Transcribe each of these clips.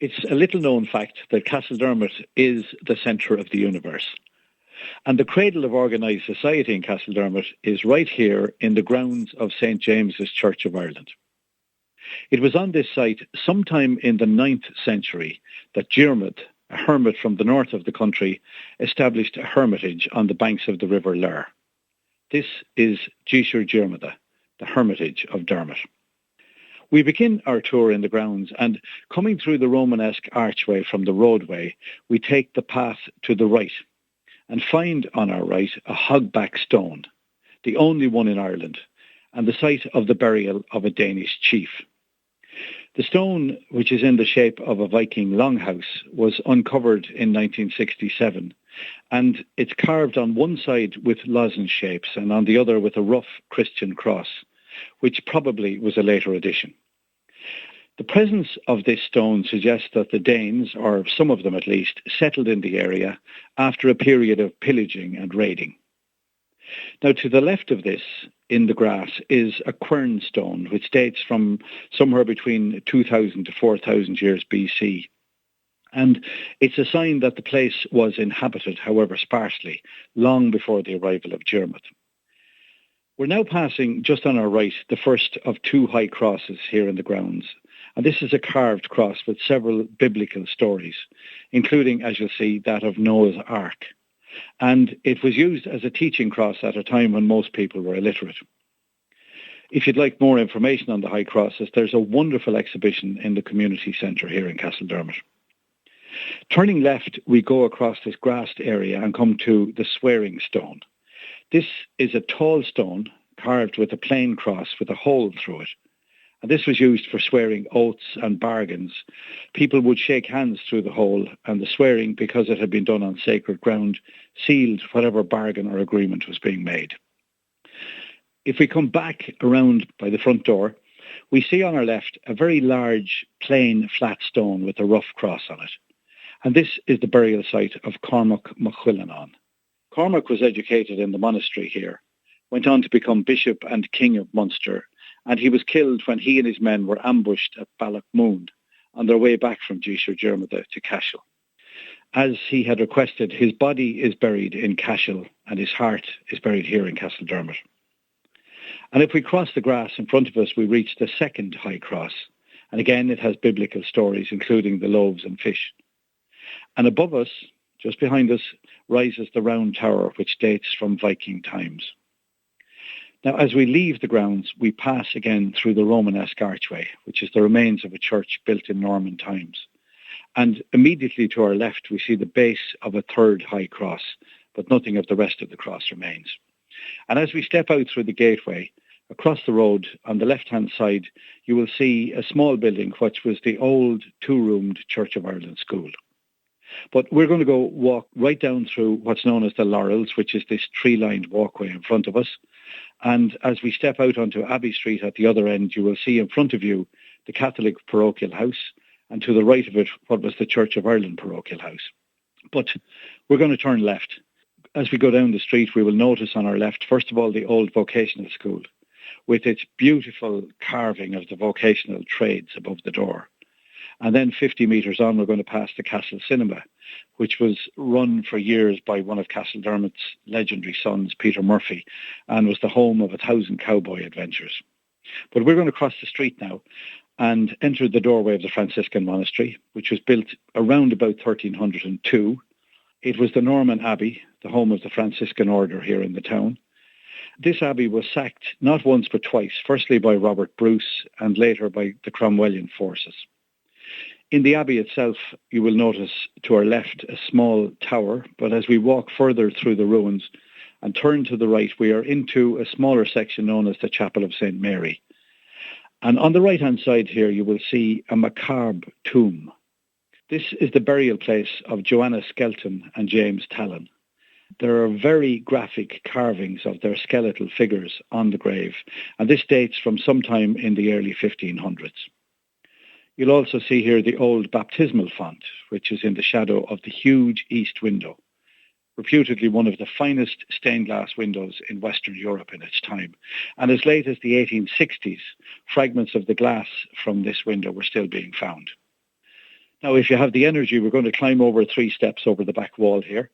It's a little-known fact that Castledermot is the centre of the universe. And the cradle of organised society in Castledermot is right here in the grounds of St. James's Church of Ireland. It was on this site sometime in the 9th century that Diarmid, a hermit from the north of the country, established a hermitage on the banks of the River Ler. This is Díosúr Diarmida, the hermitage of Dermot. We begin our tour in the grounds, and coming through the Romanesque archway from the roadway, we take the path to the right and find on our right a hogback stone, the only one in Ireland, and the site of the burial of a Danish chief. The stone, which is in the shape of a Viking longhouse, was uncovered in 1967, and it's carved on one side with lozenge shapes and on the other with a rough Christian cross, which probably was a later addition. The presence of this stone suggests that the Danes, or some of them at least, settled in the area after a period of pillaging and raiding. Now, to the left of this, in the grass, is a quern stone, which dates from somewhere between 2,000 to 4,000 years BC. And it's a sign that the place was inhabited, however sparsely, long before the arrival of Diarmid. We're now passing, just on our right, the first of two high crosses here in the grounds. And this is a carved cross with several biblical stories, including, as you'll see, that of Noah's Ark. And it was used as a teaching cross at a time when most people were illiterate. If you'd like more information on the high crosses, there's a wonderful exhibition in the community centre here in Castledermot. Turning left, we go across this grassed area and come to the swearing stone. This is a tall stone carved with a plain cross with a hole through it. And this was used for swearing oaths and bargains. People would shake hands through the hole, and the swearing, because it had been done on sacred ground, sealed whatever bargain or agreement was being made. If we come back around by the front door, we see on our left a very large, plain, flat stone with a rough cross on it. And this is the burial site of Cormac MacQuillenan. Cormac was educated in the monastery here, went on to become Bishop and King of Munster, and he was killed when he and his men were ambushed at Ballachmoon on their way back from Díosúr Diarmida to Cashel. As he had requested, his body is buried in Cashel and his heart is buried here in Castledermot. And if we cross the grass in front of us, we reach the second high cross. And again, it has biblical stories, including the loaves and fish. And above us, just behind us, rises the round tower, which dates from Viking times. Now, as we leave the grounds, we pass again through the Romanesque archway, which is the remains of a church built in Norman times. And immediately to our left, we see the base of a third high cross, but nothing of the rest of the cross remains. And as we step out through the gateway, across the road on the left-hand side, you will see a small building, which was the old two-roomed Church of Ireland school. But we're going to go walk right down through what's known as the Laurels, which is this tree-lined walkway in front of us. And as we step out onto Abbey Street at the other end, you will see in front of you the Catholic parochial house, and to the right of it, what was the Church of Ireland parochial house. But we're going to turn left. As we go down the street, we will notice on our left, first of all, the old vocational school, with its beautiful carving of the vocational trades above the door. And then 50 metres on, we're going to pass the Castle Cinema, which was run for years by one of Castledermot's legendary sons, Peter Murphy, and was the home of 1,000 cowboy adventures. But we're going to cross the street now and enter the doorway of the Franciscan Monastery, which was built around about 1302. It was the Norman Abbey, the home of the Franciscan order here in the town. This abbey was sacked not once but twice, firstly by Robert Bruce and later by the Cromwellian forces. In the abbey itself, you will notice to our left a small tower, but as we walk further through the ruins and turn to the right, we are into a smaller section known as the Chapel of St. Mary. And on the right-hand side here, you will see a macabre tomb. This is the burial place of Joanna Skelton and James Tallon. There are very graphic carvings of their skeletal figures on the grave, and this dates from sometime in the early 1500s. You'll also see here the old baptismal font, which is in the shadow of the huge east window, reputedly one of the finest stained glass windows in Western Europe in its time. And as late as the 1860s, fragments of the glass from this window were still being found. Now, if you have the energy, we're going to climb over 3 steps over the back wall here.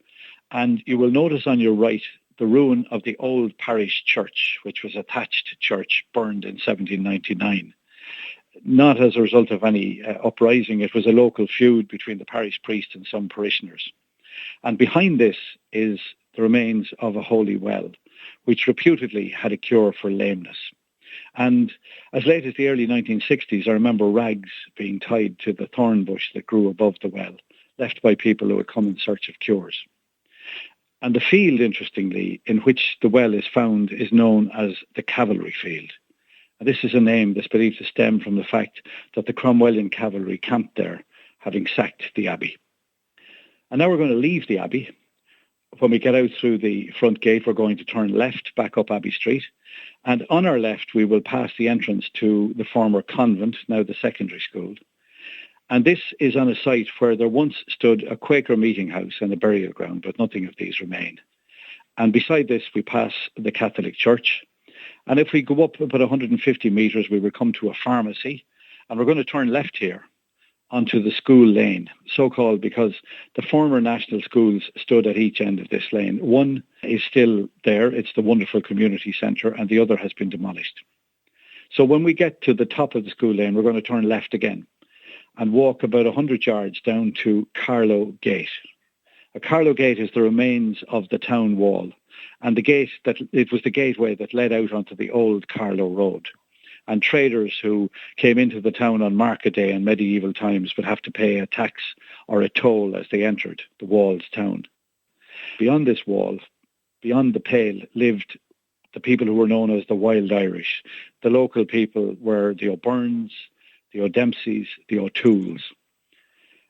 And you will notice on your right the ruin of the old Parish church, which was a thatched church burned in 1799. Not as a result of any uprising. It was a local feud between the parish priest and some parishioners. And behind this is the remains of a holy well, which reputedly had a cure for lameness. And as late as the early 1960s, I remember rags being tied to the thorn bush that grew above the well, left by people who had come in search of cures. And the field, interestingly, in which the well is found is known as the Cavalry Field. And this is a name that's believed to stem from the fact that the Cromwellian cavalry camped there, having sacked the Abbey. And now we're going to leave the Abbey. When we get out through the front gate, we're going to turn left back up Abbey Street. And on our left, we will pass the entrance to the former convent, now the secondary school. And this is on a site where there once stood a Quaker meeting house and a burial ground, but nothing of these remain. And beside this, we pass the Catholic Church. And if we go up about 150 metres, we will come to a pharmacy. And we're going to turn left here onto the school lane, so-called because the former national schools stood at each end of this lane. One is still there, it's the wonderful community centre, and the other has been demolished. So when we get to the top of the school lane, we're going to turn left again and walk about 100 yards down to Carlow Gate. A Carlow Gate is the remains of the town wall, and it was the gateway that led out onto the old Carlow Road. And traders who came into the town on market day in medieval times would have to pay a tax or a toll as they entered the walled town. Beyond this wall, beyond the Pale, lived the people who were known as the Wild Irish. The local people were the O'Byrnes, the O'Dempseys, the O'Tooles.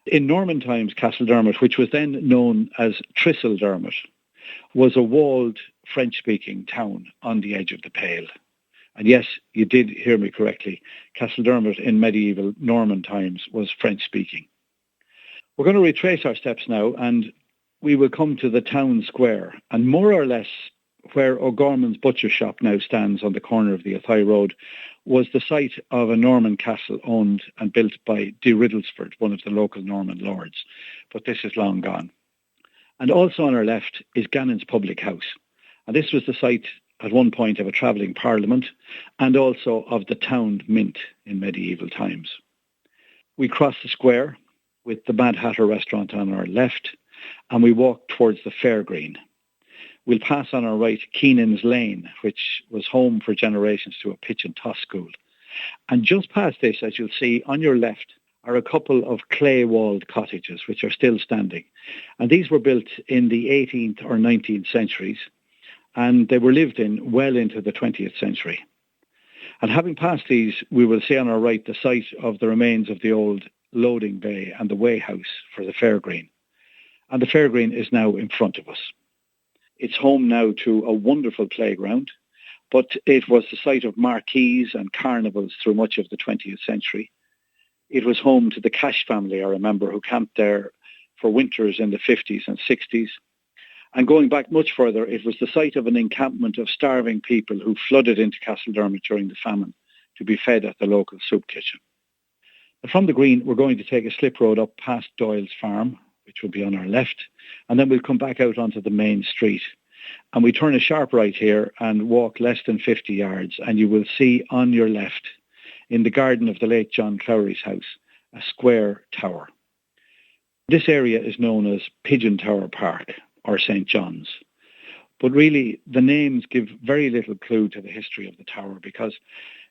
In Norman times, Castledermot, which was then known as Tristledermot, was a walled French-speaking town on the edge of the Pale. And yes, you did hear me correctly. Castledermot in medieval Norman times was French-speaking. We're going to retrace our steps now, and we will come to the town square. And more or less where O'Gorman's butcher shop now stands on the corner of the Athy Road was the site of a Norman castle owned and built by de Riddlesford, one of the local Norman lords. But this is long gone. And also on our left is Gannon's Public House. And this was the site at one point of a travelling parliament and also of the town mint in medieval times. We cross the square with the Mad Hatter restaurant on our left, and we walk towards the Fairgreen. We'll pass on our right Keenan's Lane, which was home for generations to a pitch and toss school. And just past this, as you'll see on your left, are a couple of clay-walled cottages, which are still standing. And these were built in the 18th or 19th centuries, and they were lived in well into the 20th century. And having passed these, we will see on our right the site of the remains of the old loading bay and the weigh house for the Fairgreen. And the Fairgreen is now in front of us. It's home now to a wonderful playground, but it was the site of marquees and carnivals through much of the 20th century. It was home to the Cash family, I remember, who camped there for winters in the 50s and 60s. And going back much further, it was the site of an encampment of starving people who flooded into Castledermot during the famine to be fed at the local soup kitchen. And from the green, we're going to take a slip road up past Doyle's farm, which will be on our left, and then we'll come back out onto the main street. And we turn a sharp right here and walk less than 50 yards, and you will see on your left, in the garden of the late John Clowry's house, a square tower. This area is known as Pigeon Tower Park, or St. John's. But really, the names give very little clue to the history of the tower, because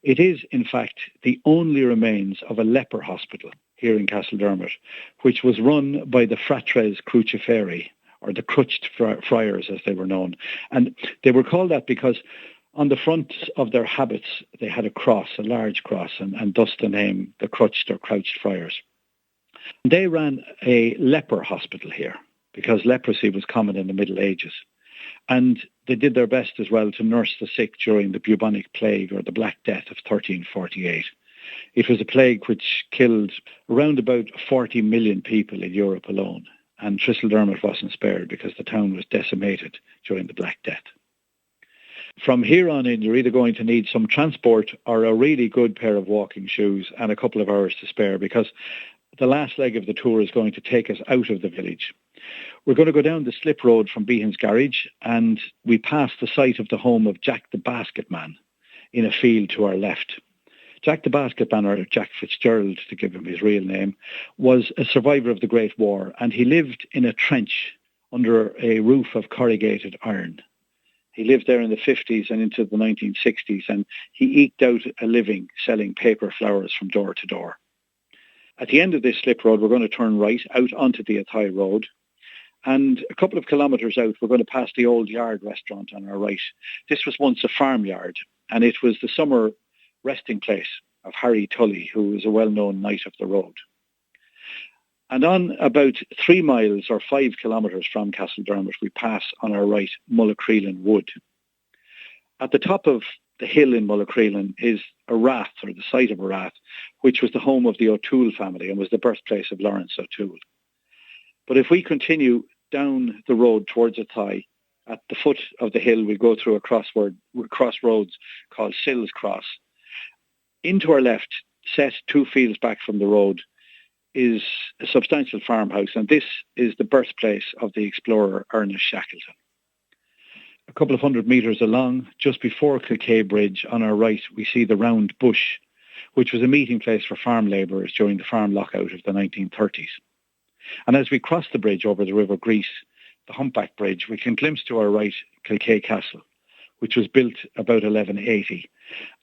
it is, in fact, the only remains of a leper hospital here in Castledermot, which was run by the Fratres Cruciferi, or the Crutched Friars, as they were known. And they were called that because on the front of their habits, they had a cross, a large cross, and thus the name, the Crutched or Crouched Friars. They ran a leper hospital here, because leprosy was common in the Middle Ages. And they did their best as well to nurse the sick during the bubonic plague or the Black Death of 1348. It was a plague which killed around about 40 million people in Europe alone. And Tristledermot wasn't spared because the town was decimated during the Black Death. From here on in, you're either going to need some transport or a really good pair of walking shoes and a couple of hours to spare, because the last leg of the tour is going to take us out of the village. We're going to go down the slip road from Behan's Garage, and we pass the site of the home of Jack the Basketman in a field to our left. Jack the Basketman, or Jack Fitzgerald to give him his real name, was a survivor of the Great War, and he lived in a trench under a roof of corrugated iron. He lived there in the 50s and into the 1960s, and he eked out a living selling paper flowers from door to door. At the end of this slip road, we're going to turn right out onto the Athy Road. And a couple of kilometres out, we're going to pass the Old Yard restaurant on our right. This was once a farmyard, and it was the summer resting place of Harry Tully, who was a well-known knight of the road. And on about 3 miles or 5 kilometres from Castledermot, we pass on our right Mullacrelan Wood. At the top of the hill in Mullacrelan is a rath, or the site of a rath, which was the home of the O'Toole family and was the birthplace of Lawrence O'Toole. But if we continue down the road towards Athy, at the foot of the hill we go through a crossroads called Sills Cross. Into our left, set 2 fields back from the road, is a substantial farmhouse, and this is the birthplace of the explorer Ernest Shackleton. A couple of 100 metres along, just before Kilkea Bridge, on our right, we see the Round Bush, which was a meeting place for farm labourers during the farm lockout of the 1930s. And as we cross the bridge over the River Grease, the Humpback Bridge, we can glimpse to our right Kilkea Castle, which was built about 1180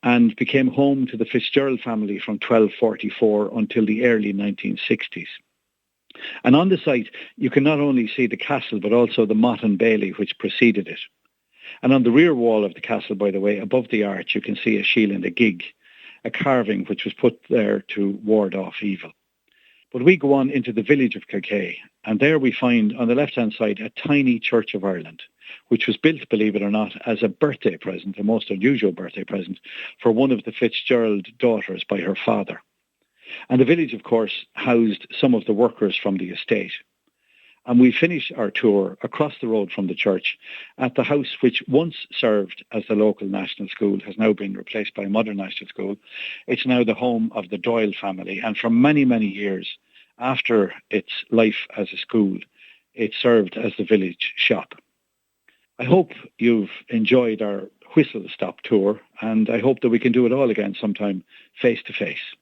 and became home to the Fitzgerald family from 1244 until the early 1960s. And on the site, you can not only see the castle, but also the motte and bailey which preceded it. And on the rear wall of the castle, by the way, above the arch, you can see a shield and a gig, a carving which was put there to ward off evil. But we go on into the village of Kilkea, and there we find on the left-hand side a tiny Church of Ireland, which was built, believe it or not, as a birthday present, a most unusual birthday present, for one of the Fitzgerald daughters by her father. And the village, of course, housed some of the workers from the estate. And we finish our tour across the road from the church at the house which once served as the local national school, has now been replaced by a modern national school. It's now the home of the Doyle family, and for many, many years after its life as a school, it served as the village shop. I hope you've enjoyed our whistle-stop tour, and I hope that we can do it all again sometime face to face.